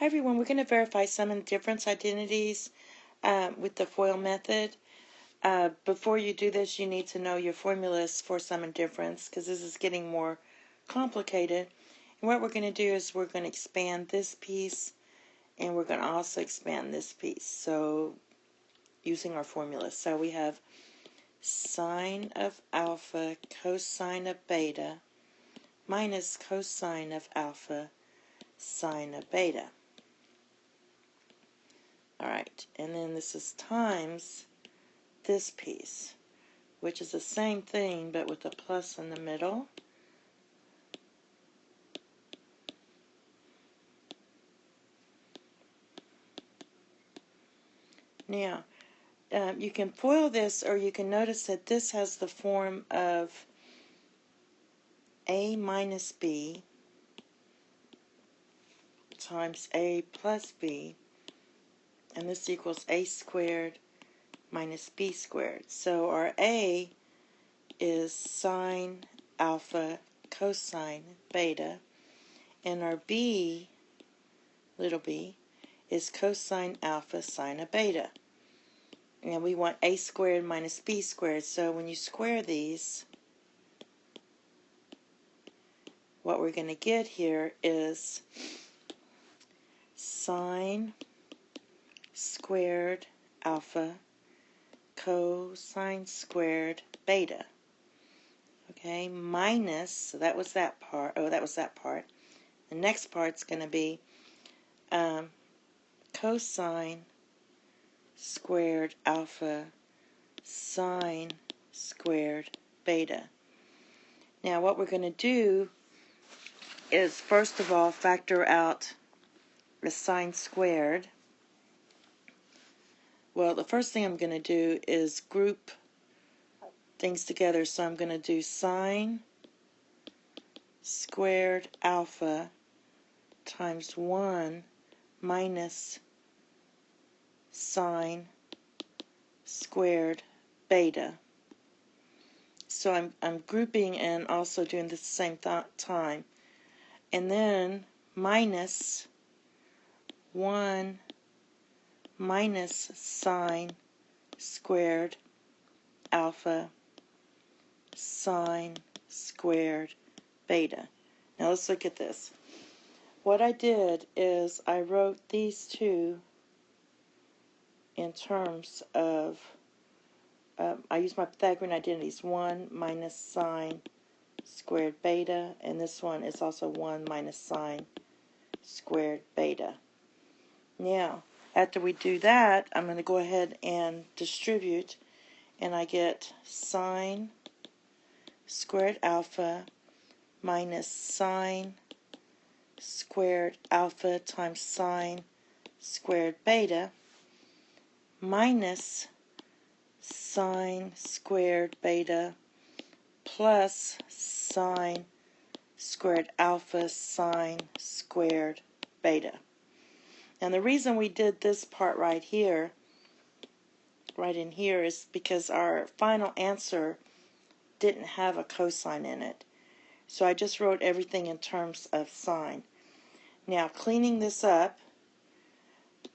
Hi everyone, we're going to verify sum and difference identities with the FOIL method. Before you do this, you need to know your formulas for sum and difference because this is getting more complicated. And what we're going to do is we're going to expand this piece and we're going to also expand this piece. So using our formulas. So we have sine of alpha cosine of beta minus cosine of alpha sine of beta. Alright, and then this is times this piece, which is the same thing but with a plus in the middle. Now, you can FOIL this, or you can notice that this has the form of a minus b times a plus b, and this equals a squared minus b squared. So our a is sine alpha cosine beta, and our b, little b, is cosine alpha sine of beta. And we want a squared minus b squared, so when you square these, what we're going to get here is sine squared alpha cosine squared beta. Okay, minus, so that was that part. Oh, that was that part. The next part's going to be cosine squared alpha sine squared beta. Now what we're going to do is first of all factor out the sine squared. Well, the first thing I'm going to do is group things together. So I'm going to do sine squared alpha times 1 minus sine squared beta. So I'm grouping and also doing this at the same time. And then minus 1 minus sine squared alpha sine squared beta. Now let's look at this. What I did is I wrote these two in terms of, I used my Pythagorean identities, 1 minus sine squared beta, and this one is also 1 minus sine squared beta. Now, after we do that, I'm going to go ahead and distribute, and I get sine squared alpha minus sine squared alpha times sine squared beta minus sine squared beta plus sine squared alpha sine squared beta. And the reason we did this part right here, right in here, is because our final answer didn't have a cosine in it. So I just wrote everything in terms of sine. Now, cleaning this up,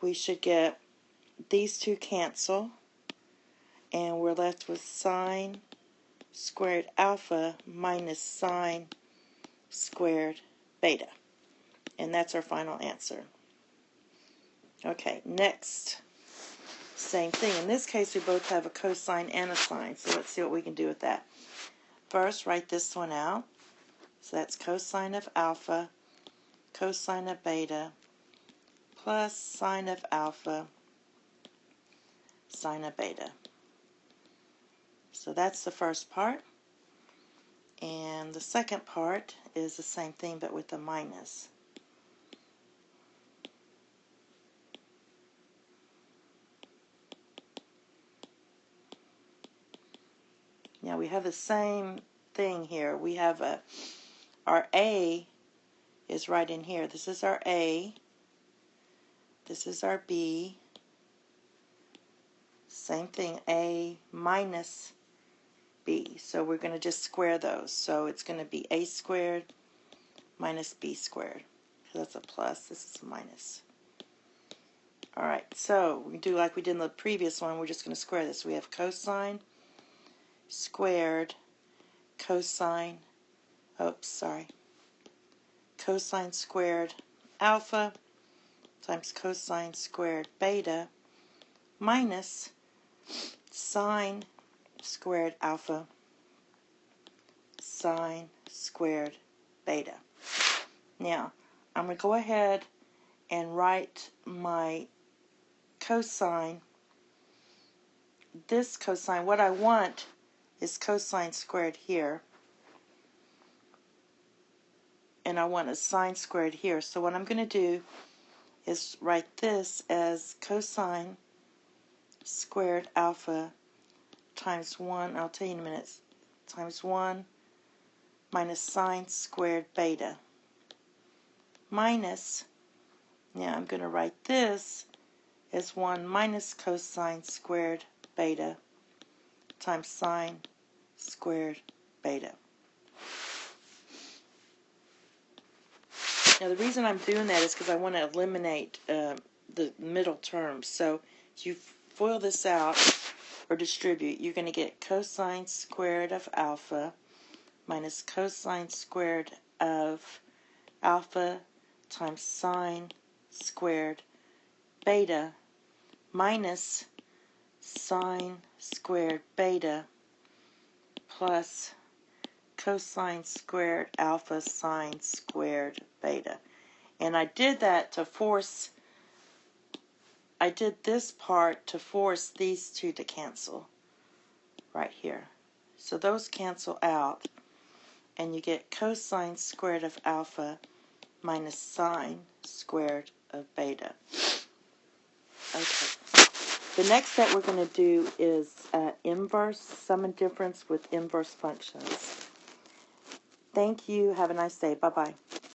we should get these two cancel, and we're left with sine squared alpha minus sine squared beta. And that's our final answer. Okay, next. Same thing. In this case, we both have a cosine and a sine, so let's see what we can do with that. First, write this one out. So that's cosine of alpha, cosine of beta, plus sine of alpha, sine of beta. So that's the first part. And the second part is the same thing, but with a minus. Now we have the same thing here. We have our A is right in here. This is our A. This is our B. Same thing, A minus B. So we're going to just square those. So it's going to be A squared minus B squared. So that's a plus. This is a minus. Alright, so we do like we did in the previous one. We're just going to square this. We have cosine squared cosine, cosine squared alpha times cosine squared beta minus sine squared alpha sine squared beta. Now, I'm going to go ahead and write my cosine. This cosine, what I want is cosine squared here, and I want a sine squared here. So what I'm going to do is write this as cosine squared alpha times 1, I'll tell you in a minute, times 1 minus sine squared beta minus, now I'm going to write this as 1 minus cosine squared beta times sine squared beta. Now the reason I'm doing that is because I want to eliminate the middle terms. So if you FOIL this out or distribute, you're going to get cosine squared of alpha minus cosine squared of alpha times sine squared beta minus sine squared beta plus cosine squared alpha sine squared beta. And I did that to force, I did this part to force these two to cancel right here. So those cancel out, and you get cosine squared of alpha minus sine squared of beta. Okay. The next that we're going to do is inverse, sum and difference with inverse functions. Thank you. Have a nice day. Bye-bye.